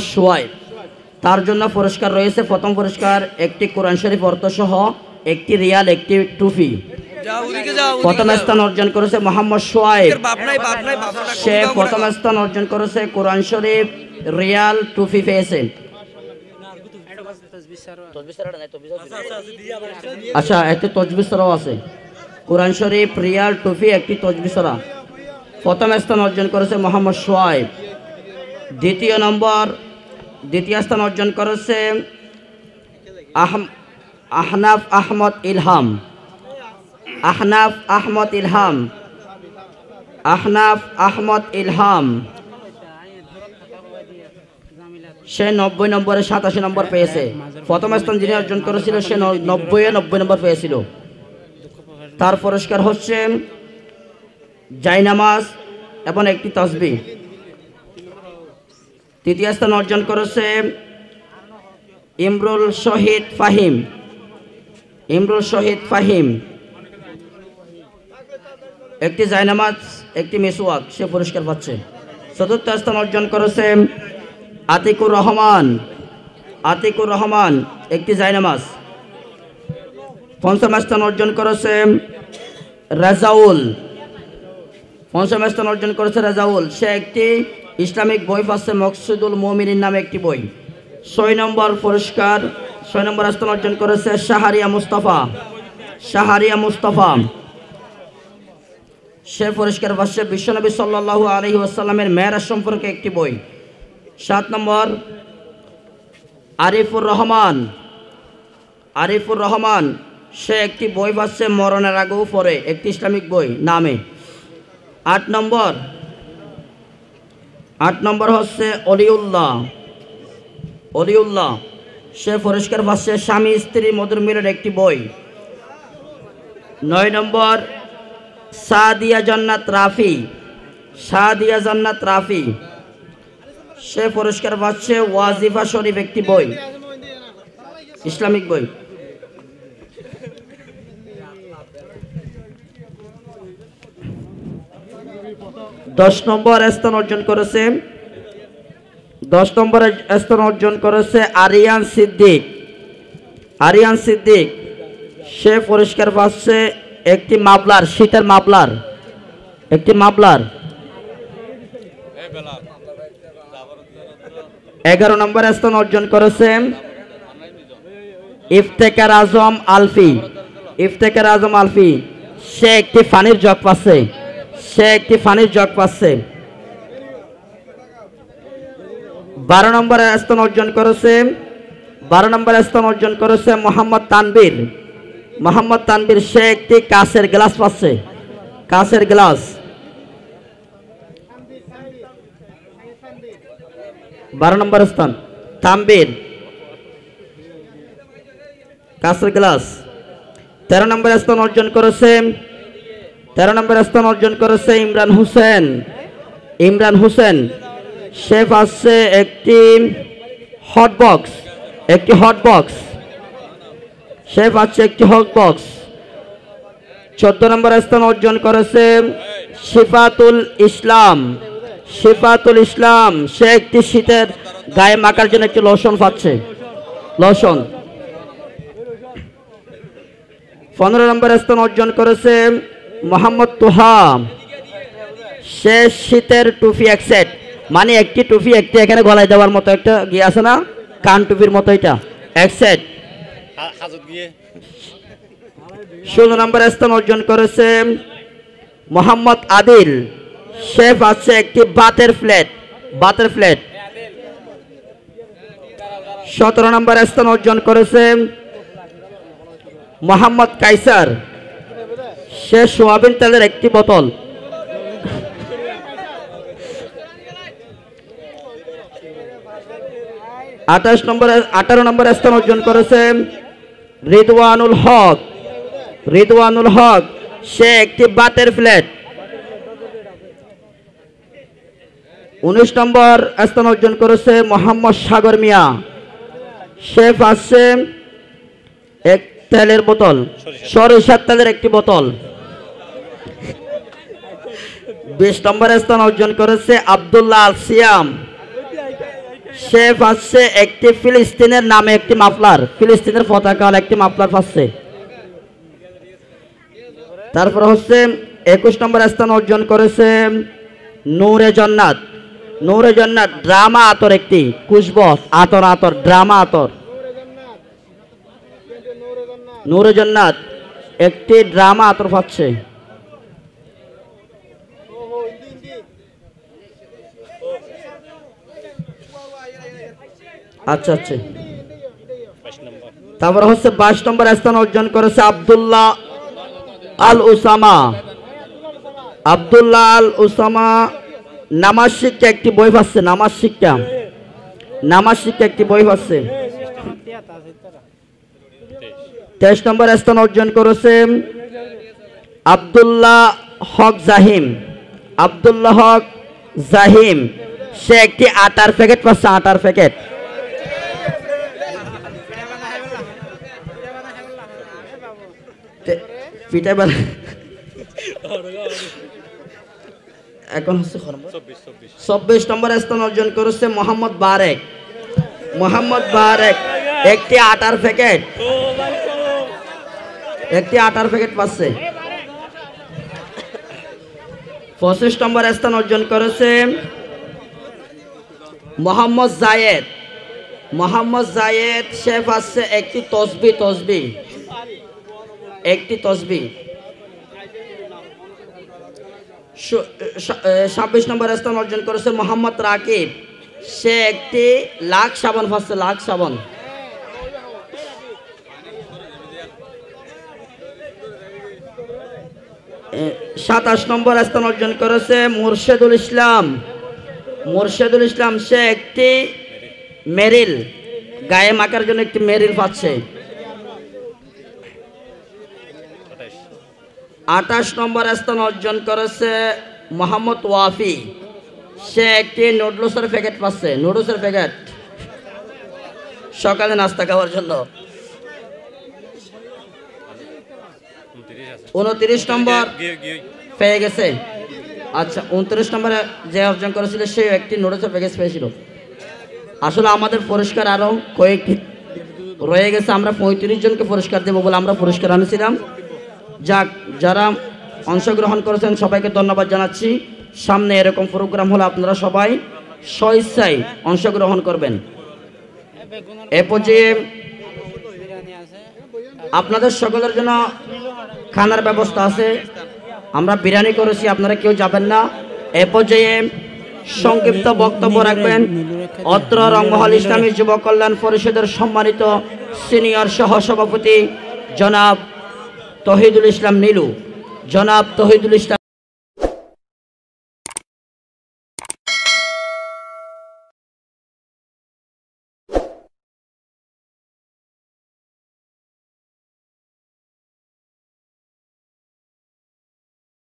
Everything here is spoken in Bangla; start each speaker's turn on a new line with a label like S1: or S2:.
S1: সোয়াইব তার জন্য পুরস্কার রয়েছে। প্রথম পুরস্কার একটি কোরআন শরীফ অর্থসহ একটি রিয়াল একটি টুপি। প্রথম স্থান অর্জন করেছে মোহাম্মদ সোয়াইব। সে প্রথম স্থান অর্জন করেছে, কোরআন শরীফ রিয়াল টুপি পেয়েছে। আচ্ছা, একটি তজবি সরাও আছে। কোরআন শরীফ রিয়াল টুপি একটি তজবি সরা। প্রথম স্থান অর্জন করেছে মোহাম্মদ সোয়াইব। দ্বিতীয় স্থান অর্জন করেছে আহনাফ আহমদ ইলহাম। সে 90 নম্বরে 87 নম্বর পেয়েছে। প্রথম স্থান যিনি অর্জন করেছিল সে 90 নম্বর পেয়েছিল। তার পুরস্কার হচ্ছে জায়নামাজ এবং একটি তাসবিহ। তৃতীয় স্থান অর্জন করেছে ইমরুল শহীদ ফাহিম। একটি জায়নামাজ একটি মিসওয়াক, সে পুরস্কার পাচ্ছে। চতুর্থ স্থান অর্জন করেছে আতিকুর রহমান, একটি জায়নামাজ। পঞ্চম স্থান অর্জন করেছে রাজাউল। সে একটি ইসলামিক বই পাচ্ছে, মকসুদুল মুমিনিন নামে একটি বই। 6 নম্বর স্থান অর্জন করেছে শাহরিয়া মুস্তাফা। সে পুরস্কার পাচ্ছে বিশ্বনবী সাল্লাল্লাহু আলাইহি ওয়াসাল্লামের মেরাজ সম্পর্কে একটি বই। 7 নম্বর আরিফুর রহমান। সে একটি বই পাচ্ছে মরণের আগেও পড়ে, একটি ইসলামিক বই নামে। 8 নম্বর হচ্ছে অলিউল্লাহ। সে পুরস্কার পাচ্ছে স্বামী স্ত্রী মধুর মিলের একটি বই। 9 নম্বর সাদিয়া জান্নাত রাফি। সে পুরস্কার পাচ্ছে ওয়াজিফা শরীফ একটি বই, ইসলামিক বই। 10 নম্বর স্থান অর্জন করেছে আরিয়ান সিদ্দিক। সে পুরস্কার পাচ্ছে একটি মাফলার, শীতের মাফলার, একটি মাফলার। 11 নম্বর স্থান অর্জন করেছে ইফতেখার আজম আলফি। সে একটি পানির জগ পাচ্ছে। 12 নম্বর স্থান অর্জন করেছে মোহাম্মদ তানবীর। সে একটি কাঁচের গ্লাস পাচ্ছে, 12 নম্বর স্থান তানবীর, কাঁচের গ্লাস। 13 নম্বর স্থান অর্জন করেছে ইমরান হোসেন। সে পাচ্ছে একটি হট বক্স। 14 নম্বর স্থান অর্জন করেছে শিফাতুল ইসলাম। সে একটি শীতের গায়ে মাখার জন্য একটি লোশন পাচ্ছে। 15 নম্বর স্থান অর্জন করেছে মোহাম্মদ তোহা। সে শীতের টুপি এক সেট, মানে একটি টুপি একটি এখানে গলায় দেওয়ার মতো একটা গিয়ে আছে না, কান টুপির মতো, এটা এক সেট। 16 নম্বর স্থান অর্জন করেছে মোহাম্মদ আদিল। সে পাচ্ছে একটি বাতের প্লেট। 17 নম্বর স্থান অর্জন করেছে মোহাম্মদ কাইসার। সে সোয়াবিন তেলের একটি বোতল। 18 নম্বর স্থান অর্জন করেছে রিদওয়ানুল হক। সে একটি বাতের প্লেট। 19 নম্বর স্থান অর্জন করেছে মোহাম্মদ সাগর মিয়া। সে পাচ্ছে এক তেলের বোতল, সরিষার তেলের একটি বোতল। 20 নম্বর স্থান অর্জন করেছে আব্দুল্লাহ আল সিয়াম। সে পাচ্ছে একটি ফিলিস্তিনের নামে একটি মাফলার, ফিলিস্তিনের পতাকা একটি মাফলার পাচ্ছে। তারপর হচ্ছে 21 নম্বর স্থান অর্জন করেছে নূরে জান্নাত। নূরে জান্নাত ড্রামা আতর, একটি খুশবু আতর, আতর ড্রামা আতর। নূরে জান্নাত একটি ড্রামা আতর পাচ্ছে। আচ্ছা আচ্ছা। তারপর হচ্ছে 22 নম্বর স্থান অর্জন করেছে আব্দুল্লাহ আল উসামা। আব্দুল্লাহ আল উসামা নামাজ শিক্ষা একটি বই পাচ্ছে, নামাজ শিক্ষা, নামাজ শিক্ষা একটি বই পাচ্ছে। 23 নম্বর স্থান অর্জন করেছে আব্দুল্লাহ হক জাহিম। আব্দুল্লাহ হক জাহিম সে একটি আটার প্যাকেট পাচ্ছে, আটার প্যাকেট। এখন হচ্ছে 24 নম্বর স্থান অর্জন করেছে মোহাম্মদ বারেক। মোহাম্মদ বারেক একটি আটার প্যাকেট, একটি আটার প্যাকেট পাচ্ছে। 25 নম্বর স্থান অর্জন করেছে মোহাম্মদ জায়েদ। মোহাম্মদ জায়েদ সে পাচ্ছে একটি তসবি, তসবি একটি তসবি। 26 নম্বর স্থান অর্জন করেছে মোহাম্মদ রাকিব, সে একটি লাখ সাবান পাচ্ছে, লাখ সাবান। 27 নম্বর স্থান অর্জন করেছে মুর্শেদুল ইসলাম। মুর্শেদুল ইসলাম সে একটি মেরিল, গায়ে মাখার জন্য একটি মেরিল পাচ্ছে। 28 নম্বর স্থান অর্জন করেছে মোহাম্মদ ওয়াফি, সে একটি নুডলসের প্যাকেট পাচ্ছে, নুডলসের প্যাকেট সকালে নাস্তা খাওয়ার জন্য। 29 নম্বর পেয়ে গেছে। আচ্ছা, 29 নম্বরে যে অর্জন করেছিল সে একটি নুডলসের প্যাকেজ পেয়েছিল। আসলে আমাদের পুরস্কার আরও কয়েকটি রয়ে গেছে, আমরা 35 জনকে পুরস্কার দেবো বলে আমরা পুরস্কার আনেছিলাম। যাক, যারা অংশগ্রহণ করেছেন সবাইকে ধন্যবাদ জানাচ্ছি। সামনে এরকম প্রোগ্রাম হলে আপনারা সবাই স্বেচ্ছায় অংশগ্রহণ করবেন। এ পর্যায়ে আপনাদের সকলের জন্য খানার ব্যবস্থা আছে, আমরা বিরিয়ানি করেছি, আপনারা কেউ যাবেন না। এ পর্যায়ে সংক্ষিপ্ত বক্তব্য রাখবেন অত্র রংমহল ইসলামী যুব কল্যাণ পরিষদের সম্মানিত সিনিয়র সহসভাপতি জনাব তহিদুল ইসলাম নীলু। জনাব তহিদুল ইসলাম